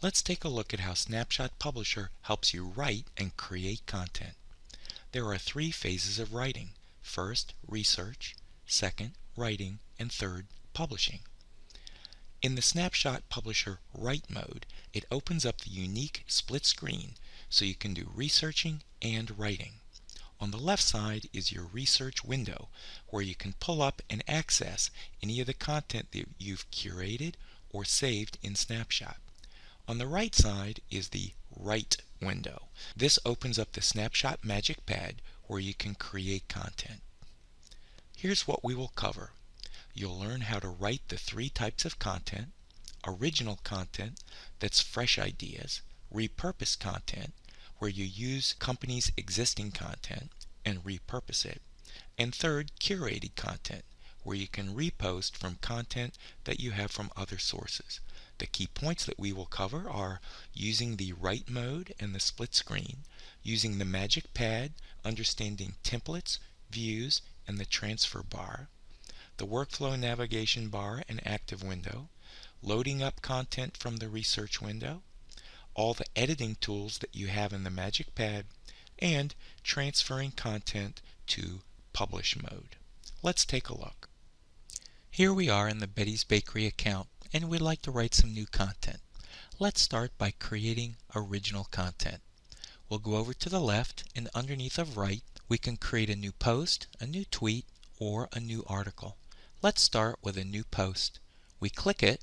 Let's take a look at how Snapshot Publisher helps you write and create content. There are three phases of writing. First, research. Second, writing. And third, publishing. In the Snapshot Publisher Write mode, it opens up the unique split screen so you can do researching and writing. On the left side is your research window where you can pull up and access any of the content that you've curated or saved in Snapshot. On the right side is the Write window. This opens up the Snapshot MagicPad where you can create content. Here's what we will cover. You'll learn how to write the three types of content: original content, that's fresh ideas; repurpose content, where you use companies' existing content and repurpose it; and third, curated content, where you can repost from content that you have from other sources. The key points that we will cover are using the Write mode and the split screen, using the MagicPad, understanding templates, views, and the transfer bar, the workflow navigation bar and active window, loading up content from the research window, all the editing tools that you have in the MagicPad, and transferring content to publish mode. Let's take a look. Here we are in the Betty's Bakery account, and we'd like to write some new content. Let's start by creating original content. We'll go over to the left, and underneath of Write, we can create a new post, a new tweet, or a new article. Let's start with a new post. We click it,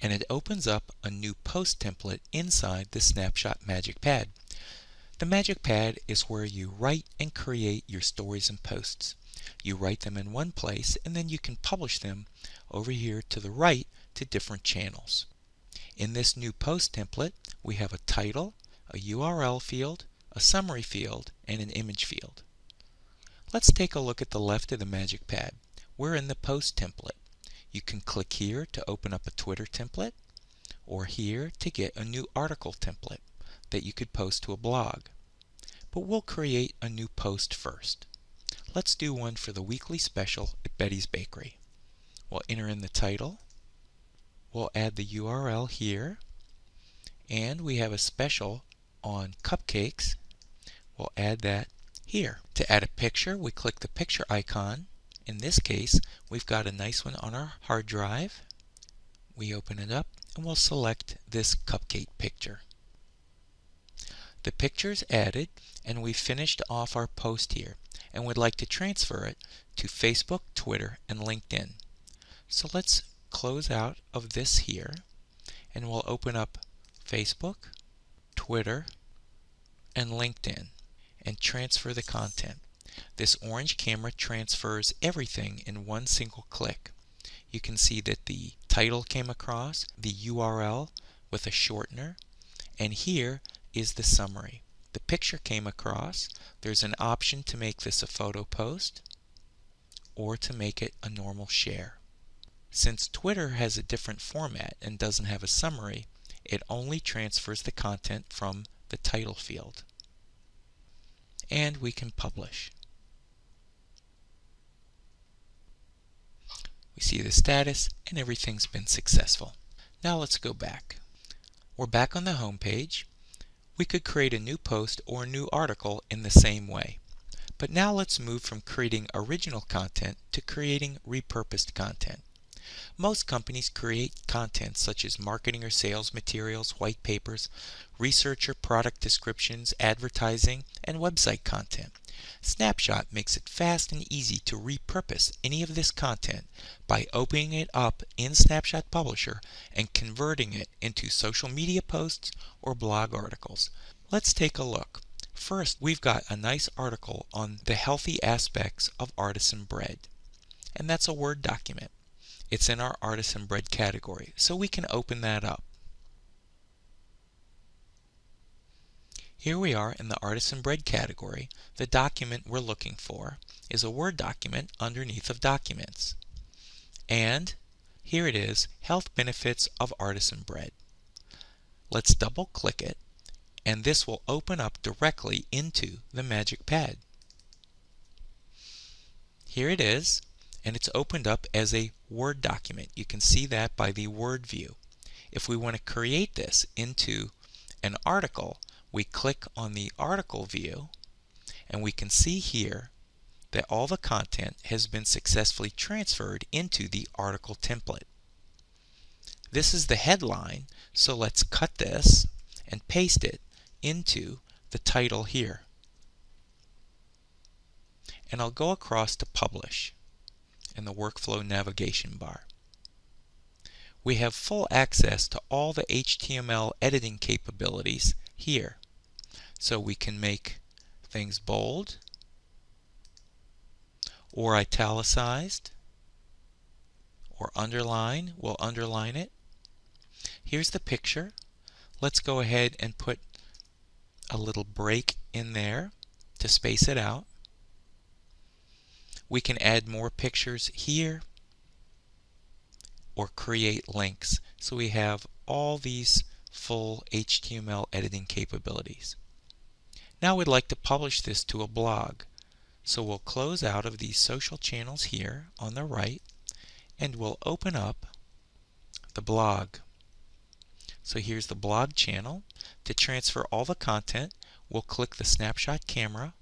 and it opens up a new post template inside the Snapshot MagicPad. The MagicPad is where you write and create your stories and posts. You write them in one place, and then you can publish them over here to the right to different channels. In this new post template, we have a title, a URL field, a summary field, and an image field. Let's take a look at the left of the MagicPad. We're in the post template. You can click here to open up a Twitter template, or here to get a new article template that you could post to a blog. But we'll create a new post first. Let's do one for the weekly special at Betty's Bakery. We'll enter in the title. We'll add the URL here, and we have a special on cupcakes. We'll add that here. To add a picture, we click the picture icon. In this case, we've got a nice one on our hard drive. We open it up, and we'll select this cupcake picture. The picture is added, and we've finished off our post here, and would like to transfer it to Facebook, Twitter, and LinkedIn. So let's close out of this here, and we'll open up Facebook, Twitter, and LinkedIn, and transfer the content. This orange camera transfers everything in one single click. You can see that the title came across, the URL with a shortener, and here is the summary. The picture came across. There's an option to make this a photo post or to make it a normal share. Since Twitter has a different format and doesn't have a summary, it only transfers the content from the title field. And we can publish. We see the status, and everything's been successful. Now let's go back. We're back on the home page. We could create a new post or a new article in the same way. But now let's move from creating original content to creating repurposed content. Most companies create content such as marketing or sales materials, white papers, research or product descriptions, advertising, and website content. Snapshot makes it fast and easy to repurpose any of this content by opening it up in Snapshot Publisher and converting it into social media posts or blog articles. Let's take a look. First, we've got a nice article on the healthy aspects of artisan bread, and that's a Word document. It's in our artisan bread category, so we can open that up. Here we are in the artisan bread category. The document we're looking for is a Word document underneath of documents. And here it is, health benefits of artisan bread. Let's double click it, and this will open up directly into the MagicPad. Here it is, and it's opened up as a Word document. You can see that by the Word view. If we want to create this into an article, we click on the article view, and we can see here that all the content has been successfully transferred into the article template. This is the headline, so let's cut this and paste it into the title here. And I'll go across to Publish in the workflow navigation bar. We have full access to all the HTML editing capabilities here. So we can make things bold or italicized or underline. We'll underline it. Here's the picture. Let's go ahead and put a little break in there to space it out. We can add more pictures here or create links. So we have all these full HTML editing capabilities. Now we'd like to publish this to a blog. So we'll close out of these social channels here on the right, and we'll open up the blog. So here's the blog channel. To transfer all the content, we'll click the snapshot camera,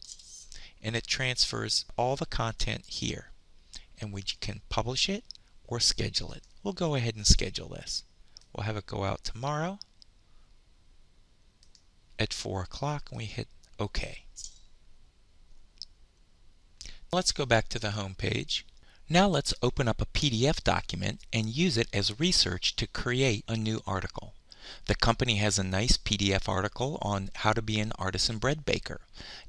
and it transfers all the content here. And we can publish it or schedule it. We'll go ahead and schedule this. We'll have it go out tomorrow at 4 o'clock, and we hit OK. Let's go back to the home page. Now let's open up a PDF document and use it as research to create a new article. The company has a nice PDF article on how to be an artisan bread baker.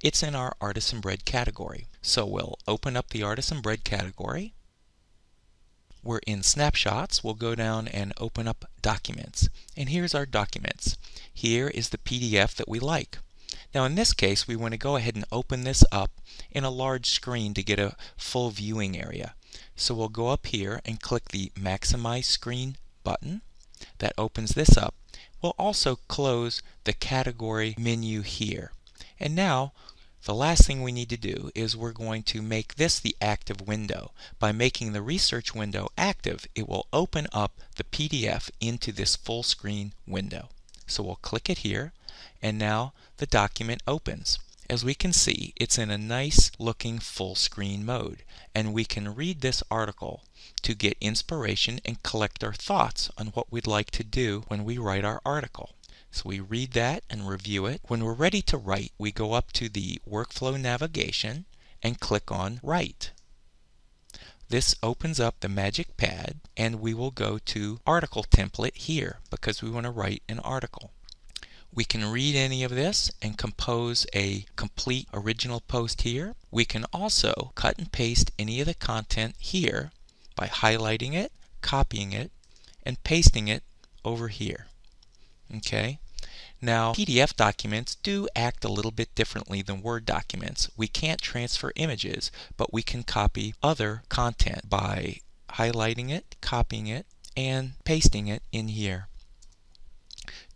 It's in our artisan bread category. So we'll open up the artisan bread category. We're in snapshots. We'll go down and open up documents. And here's our documents. Here is the PDF that we like. Now in this case, we want to go ahead and open this up in a large screen to get a full viewing area. So we'll go up here and click the Maximize Screen button. That opens this up. We'll also close the category menu here. And now the last thing we need to do is we're going to make this the active window. By making the research window active, it will open up the PDF into this full screen window. So we'll click it here, and now the document opens. As we can see, it's in a nice looking full screen mode, and we can read this article to get inspiration and collect our thoughts on what we'd like to do when we write our article. So we read that and review it. When we're ready to write, we go up to the workflow navigation and click on Write. This opens up the MagicPad, and we will go to Article Template here because we want to write an article. We can read any of this and compose a complete original post here. We can also cut and paste any of the content here by highlighting it, copying it, and pasting it over here. Okay. Now, PDF documents do act a little bit differently than Word documents. We can't transfer images, but we can copy other content by highlighting it, copying it, and pasting it in here.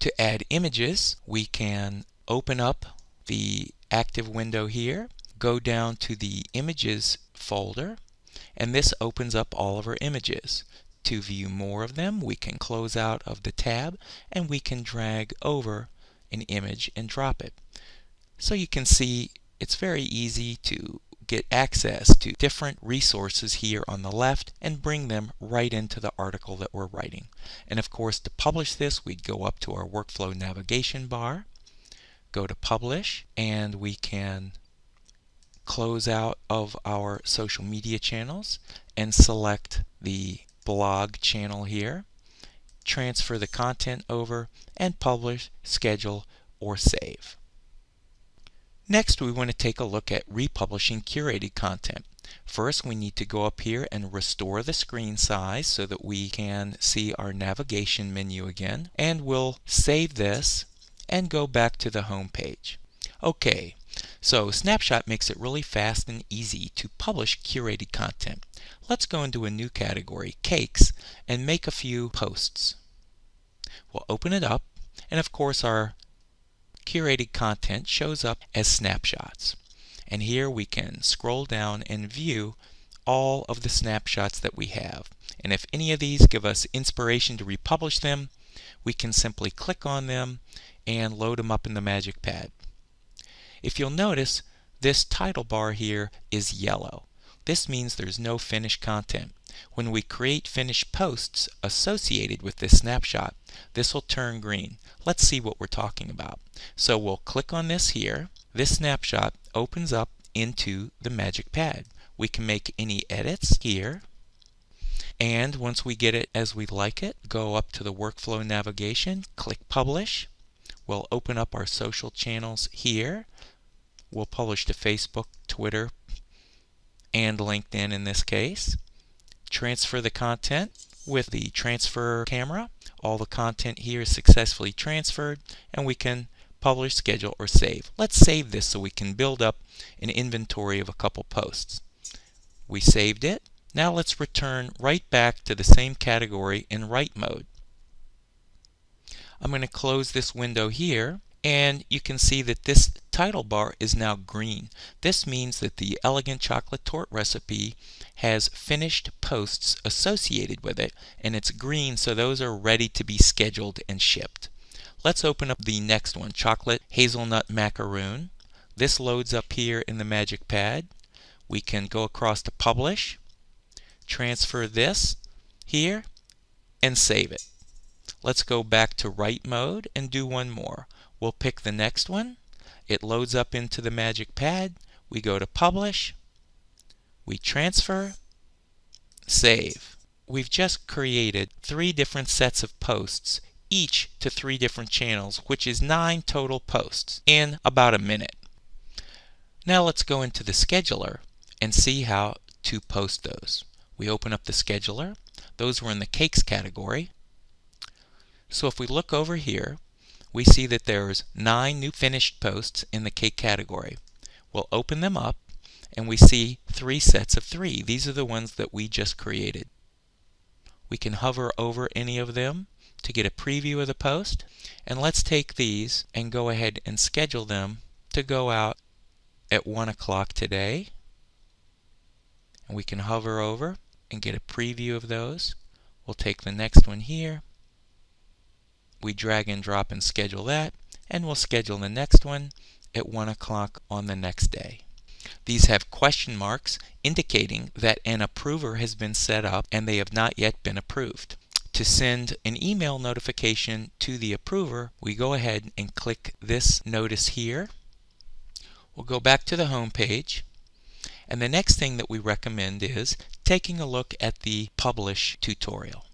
To add images, we can open up the active window here, go down to the Images folder, and this opens up all of our images. To view more of them, we can close out of the tab, and we can drag over an image and drop it. So you can see it's very easy to get access to different resources here on the left and bring them right into the article that we're writing. And of course, to publish this, we'd go up to our workflow navigation bar, go to Publish, and we can close out of our social media channels and select the blog channel here, transfer the content over, and publish, schedule, or save. Next, we want to take a look at republishing curated content. First, we need to go up here and restore the screen size so that we can see our navigation menu again, and we'll save this and go back to the home page. Okay, so Snapshot makes it really fast and easy to publish curated content. Let's go into a new category, Cakes, and make a few posts. We'll open it up, and of course our curated content shows up as snapshots. And here we can scroll down and view all of the snapshots that we have. And if any of these give us inspiration to republish them, we can simply click on them and load them up in the MagicPad. If you'll notice, this title bar here is yellow. This means there's no finished content. When we create finished posts associated with this snapshot, this will turn green. Let's see what we're talking about. So we'll click on this here. This snapshot opens up into the MagicPad. We can make any edits here. And once we get it as we like it, go up to the workflow navigation, click Publish. We'll open up our social channels here. We'll publish to Facebook, Twitter, and LinkedIn in this case. Transfer the content with the transfer camera. All the content here is successfully transferred, and we can publish, schedule, or save. Let's save this so we can build up an inventory of a couple posts. We saved it. Now let's return right back to the same category in write mode. I'm going to close this window here, and you can see that this title bar is now green. This means that the Elegant Chocolate Torte recipe has finished posts associated with it, and it's green, so those are ready to be scheduled and shipped. Let's open up the next one, Chocolate Hazelnut Macaroon. This loads up here in the MagicPad. We can go across to Publish, transfer this here, and save it. Let's go back to write mode and do one more. We'll pick the next one. It loads up into the MagicPad. We go to Publish, we transfer, save. We've just created 3 different sets of posts, each to 3 different channels, which is 9 total posts in about a minute. Now let's go into the scheduler and see how to post those. We open up the scheduler. Those were in the cakes category. So if we look over here, we see that there's 9 new finished posts in the cake category. We'll open them up and we see 3 sets of 3. These are the ones that we just created. We can hover over any of them to get a preview of the post, and let's take these and go ahead and schedule them to go out at 1 o'clock today. And we can hover over and get a preview of those. We'll take the next one here. We drag and drop and schedule that, and we'll schedule the next one at 1 o'clock on the next day. These have question marks indicating that an approver has been set up and they have not yet been approved. To send an email notification to the approver, we go ahead and click this notice here. We'll go back to the home page, and the next thing that we recommend is taking a look at the Publish tutorial.